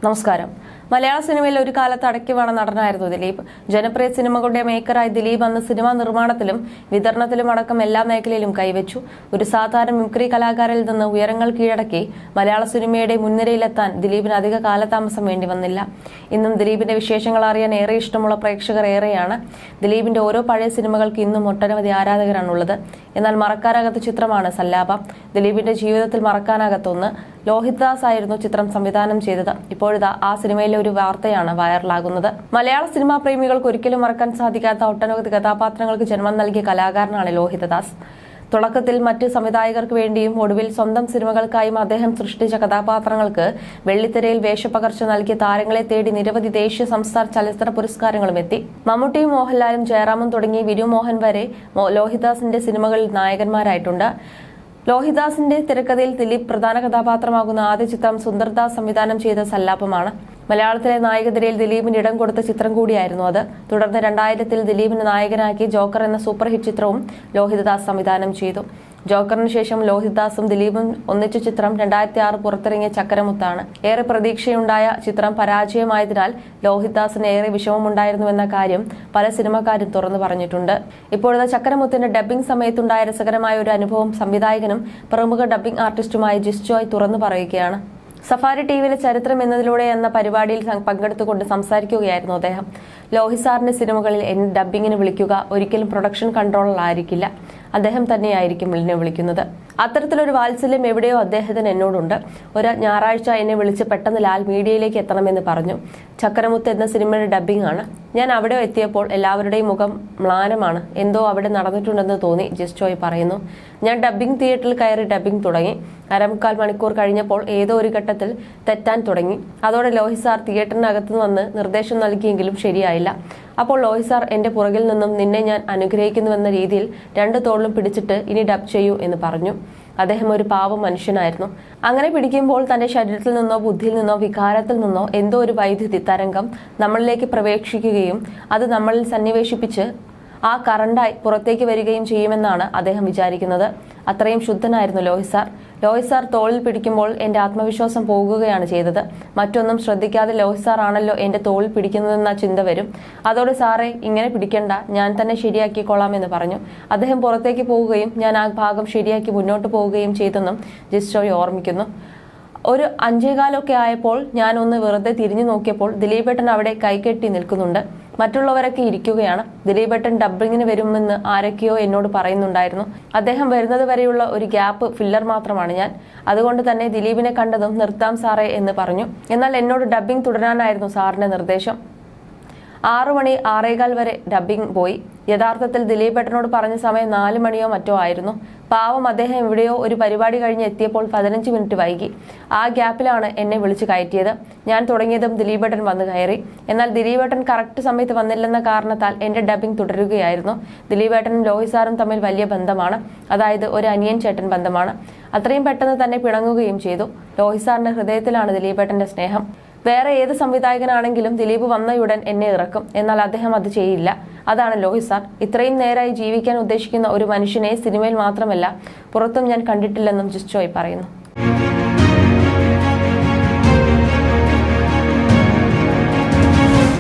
നമസ്കാരം. മലയാള സിനിമയിൽ ഒരു കാലത്ത് അടക്കിവാണ നടനായിരുന്നു ദിലീപ്. ജനപ്രിയ സിനിമകളുടെ മേക്കറായി ദിലീപ് അന്ന് സിനിമാ നിർമ്മാണത്തിലും വിതരണത്തിലും അടക്കം എല്ലാ മേഖലയിലും കൈവച്ചു. ഒരു സാധാരണ മിമിക്രി കലാകാരിൽ നിന്ന് ഉയരങ്ങൾ കീഴടക്കി മലയാള സിനിമയുടെ മുൻനിരയിലെത്താൻ ദിലീപിന് അധിക കാലതാമസം വേണ്ടി വന്നില്ല. ഇന്നും ദിലീപിന്റെ വിശേഷങ്ങൾ അറിയാൻ ഏറെ ഇഷ്ടമുള്ള പ്രേക്ഷകർ ഏറെയാണ്. ദിലീപിന്റെ ഓരോ പഴയ സിനിമകൾക്ക് ഇന്നും ഒട്ടനവധി ആരാധകരാണുള്ളത്. എന്നാൽ മറക്കാനാകാത്ത ചിത്രമാണ് സല്ലാപ. ദിലീപിന്റെ ജീവിതത്തിൽ മറക്കാനാകാത്ത ഒന്ന്. ലോഹിത് ദാസ് ആയിരുന്നു ചിത്രം സംവിധാനം ചെയ്തത്. ഇപ്പോഴിതാ ആ സിനിമയിലെ ഒരു വാർത്തയാണ് വൈറലാകുന്നത്. മലയാള സിനിമാ പ്രേമികൾക്ക് ഒരിക്കലും മറക്കാൻ സാധിക്കാത്ത ഒട്ടനവധി കഥാപാത്രങ്ങൾക്ക് ജന്മം നൽകിയ കലാകാരനാണ് ലോഹിത് ദാസ്. തുടക്കത്തിൽ മറ്റ് സംവിധായകർക്ക് വേണ്ടിയും ഒടുവിൽ സ്വന്തം സിനിമകൾക്കായും അദ്ദേഹം സൃഷ്ടിച്ച കഥാപാത്രങ്ങൾക്ക് വെള്ളിത്തിരയിൽ വേഷപ്പകർച്ച നൽകിയ താരങ്ങളെ തേടി നിരവധി ദേശീയ സംസ്ഥാന ചലച്ചിത്ര പുരസ്കാരങ്ങളും എത്തി. മമ്മൂട്ടിയും മോഹൻലാലും ജയറാമും തുടങ്ങി വിനു മോഹൻ വരെ ലോഹിതദാസിന്റെ സിനിമകളിൽ നായകന്മാരായിട്ടുണ്ട്. ലോഹിതദാസിന്റെ തിരക്കഥയിൽ ദിലീപ് പ്രധാന കഥാപാത്രമാകുന്ന ആദ്യ ചിത്രം സുന്ദർദാസ് സംവിധാനം ചെയ്ത സല്ലാപമാണ്. മലയാളത്തിലെ നായകനിരയിൽ ദിലീപിന് ഇടം കൊടുത്ത ചിത്രം കൂടിയായിരുന്നു അത്. തുടർന്ന് 2000-ൽ ദിലീപിനെ നായകനാക്കി ജോക്കർ എന്ന സൂപ്പർ ഹിറ്റ് ചിത്രവും ലോഹിതദാസ് സംവിധാനം ചെയ്തു. ജോക്കറിന് ശേഷം ലോഹിതദാസും ദിലീപും ഒന്നിച്ച ചിത്രം 2006 പുറത്തിറങ്ങിയ ചക്കരമുത്താണ്. ഏറെ പ്രതീക്ഷയുണ്ടായ ചിത്രം പരാജയമായതിനാൽ ലോഹിതദാസിന് ഏറെ വിഷമമുണ്ടായിരുന്നുവെന്ന കാര്യം പല സിനിമാക്കാരും തുറന്നു പറഞ്ഞിട്ടുണ്ട്. ഇപ്പോഴത്തെ ചക്കരമുത്തിന്റെ ഡബ്ബിംഗ് സമയത്തുണ്ടായ രസകരമായ ഒരു അനുഭവം സംവിധായകനും പ്രമുഖ ഡബ്ബിംഗ് ആർട്ടിസ്റ്റുമായ ജിസ് ജോയ് തുറന്നു പറയുകയാണ്. സഫാരി ടിവിയിലെ ചരിത്രം എന്നതിലൂടെ എന്ന പരിപാടിയിൽ പങ്കെടുത്തുകൊണ്ട് സംസാരിക്കുകയായിരുന്നു അദ്ദേഹം. ലോഹിത് സാറിന്റെ സിനിമകളിൽ എന്നെ ഡബ്ബിങ്ങിന് വിളിക്കുക ഒരിക്കലും പ്രൊഡക്ഷൻ കൺട്രോളർ ആയിരിക്കില്ല, അദ്ദേഹം തന്നെയായിരിക്കും എന്നെ വിളിക്കുന്നത്. അത്തരത്തിലൊരു വാത്സല്യം എവിടെയോ അദ്ദേഹത്തിന് എന്നോടുണ്ട്. ഒരു ഞായറാഴ്ച എന്നെ വിളിച്ച് പെട്ടെന്ന് ലാൽ മീഡിയയിലേക്ക് എത്തണമെന്ന് പറഞ്ഞു. ചക്കരമുത്ത് എന്ന സിനിമയുടെ ഡബ്ബിംഗ് ആണ്. ഞാൻ അവിടെ എത്തിയപ്പോൾ എല്ലാവരുടെയും മുഖം മ്ലാനമാണ്. എന്തോ അവിടെ നടന്നിട്ടുണ്ടെന്ന് തോന്നി, ജിസ് ജോയ് പറയുന്നു. ഞാൻ ഡബ്ബിംഗ് തിയേറ്ററിൽ കയറി ഡബ്ബിംഗ് തുടങ്ങി. 1/4 മണിക്കൂർ കഴിഞ്ഞപ്പോൾ ഏതോ ഒരു ഘട്ടത്തിൽ തെറ്റാൻ തുടങ്ങി. അതോടെ ലോഹിത് സാർ തിയേറ്ററിനകത്ത് വന്ന് നിർദ്ദേശം നൽകിയെങ്കിലും ശരിയായില്ല. അപ്പോൾ ലോഹിത് സാർ എന്റെ പുറകിൽ നിന്നും നിന്നെ ഞാൻ അനുഗ്രഹിക്കുന്നുവെന്ന രീതിയിൽ 2 തോളിലും പിടിച്ചിട്ട് ഇനി ഡബ് ചെയ്യൂ എന്ന് പറഞ്ഞു. അദ്ദേഹം ഒരു പാവം മനുഷ്യനായിരുന്നു. അങ്ങനെ പിടിക്കുമ്പോൾ തന്റെ ശരീരത്തിൽ നിന്നോ ബുദ്ധിയിൽ നിന്നോ വികാരത്തിൽ നിന്നോ എന്തോ ഒരു വൈദ്യുതി തരംഗം നമ്മളിലേക്ക് പ്രവേശിക്കുകയും അത് നമ്മളിൽ സന്നിവേശിപ്പിച്ച് ആ കറണ്ടായി പുറത്തേക്ക് വരികയും ചെയ്യുമെന്നാണ് അദ്ദേഹം വിചാരിക്കുന്നത്. അത്രയും ശുദ്ധനായിരുന്നു ലോഹിത് സാർ. ലോഹിത് സാർ തോളിൽ പിടിക്കുമ്പോൾ എന്റെ ആത്മവിശ്വാസം പോകുകയാണ് ചെയ്തത്. മറ്റൊന്നും ശ്രദ്ധിക്കാതെ ലോഹിത് സാർ ആണല്ലോ എന്റെ തോളിൽ പിടിക്കുന്നതെന്ന ചിന്ത വരും. അതോടെ സാറേ ഇങ്ങനെ പിടിക്കണ്ട, ഞാൻ തന്നെ ശരിയാക്കിക്കൊള്ളാം എന്ന് പറഞ്ഞു. അദ്ദേഹം പുറത്തേക്ക് പോവുകയും ഞാൻ ആ ഭാഗം ശരിയാക്കി മുന്നോട്ട് പോവുകയും ചെയ്തെന്നും ജിസ് ജോയ് ഓർമ്മിക്കുന്നു. ഒരു 5:15 ആയപ്പോൾ ഞാൻ ഒന്ന് വെറുതെ തിരിഞ്ഞു നോക്കിയപ്പോൾ ദിലീപേട്ടൻ അവിടെ കൈകെട്ടി നിൽക്കുന്നുണ്ട്. മറ്റുള്ളവരൊക്കെ ഇരിക്കുകയാണ്. ദിലീപേട്ടൻ ഡബ്ബിങ്ങിന് വരുമെന്ന് ആരൊക്കെയോ എന്നോട് പറയുന്നുണ്ടായിരുന്നു. അദ്ദേഹം വരുന്നത് വരെയുള്ള ഒരു ഗ്യാപ്പ് ഫില്ലർ മാത്രമാണ് ഞാൻ. അതുകൊണ്ട് തന്നെ ദിലീപിനെ കണ്ടതും നിർത്താം സാറേ എന്ന് പറഞ്ഞു. എന്നാൽ എന്നോട് ഡബ്ബിംഗ് തുടരാനായിരുന്നു സാറിന്റെ നിർദ്ദേശം. 6 മണി 6:15 വരെ ഡബ്ബിംഗ് പോയി. യഥാർത്ഥത്തിൽ ദിലീപേട്ടനോട് പറഞ്ഞ സമയം 4 മണിയോ മറ്റോ ആയിരുന്നു. പാവം അദ്ദേഹം എവിടെയോ ഒരു പരിപാടി കഴിഞ്ഞ് എത്തിയപ്പോൾ 15 മിനിറ്റ് വൈകി. ആ ഗ്യാപ്പിലാണ് എന്നെ വിളിച്ചു കയറ്റിയത്. ഞാൻ തുടങ്ങിയതും ദിലീപേട്ടൻ വന്ന് കയറി. എന്നാൽ ദിലീപേട്ടൻ കറക്റ്റ് സമയത്ത് വന്നില്ലെന്ന കാരണത്താൽ എന്റെ ഡബ്ബിംഗ് തുടരുകയായിരുന്നു. ദിലീപേട്ടനും ലോഹിത് സാറും തമ്മിൽ വലിയ ബന്ധമാണ്. അതായത് ഒരു അനിയൻ ചേട്ടൻ ബന്ധമാണ്. അത്രയും പെട്ടെന്ന് തന്നെ പിണങ്ങുകയും ചെയ്തു. ലോഹിത് സാറിന്റെ ഹൃദയത്തിലാണ് ദിലീപേട്ടന്റെ സ്നേഹം. വേറെ ഏത് സംവിധായകനാണെങ്കിലും ദിലീപ് വന്നയുടൻ എന്നെ ഇറക്കും. എന്നാൽ അദ്ദേഹം അത് ചെയ്യില്ല. അതാണ് ലോഹിത് സാർ. ഇത്രയും നേരായി ജീവിക്കാൻ ഉദ്ദേശിക്കുന്ന ഒരു മനുഷ്യനെ സിനിമയിൽ മാത്രമല്ല പുറത്തും ഞാൻ കണ്ടിട്ടില്ലെന്നും ജിസ് ജോയ് പറയുന്നു.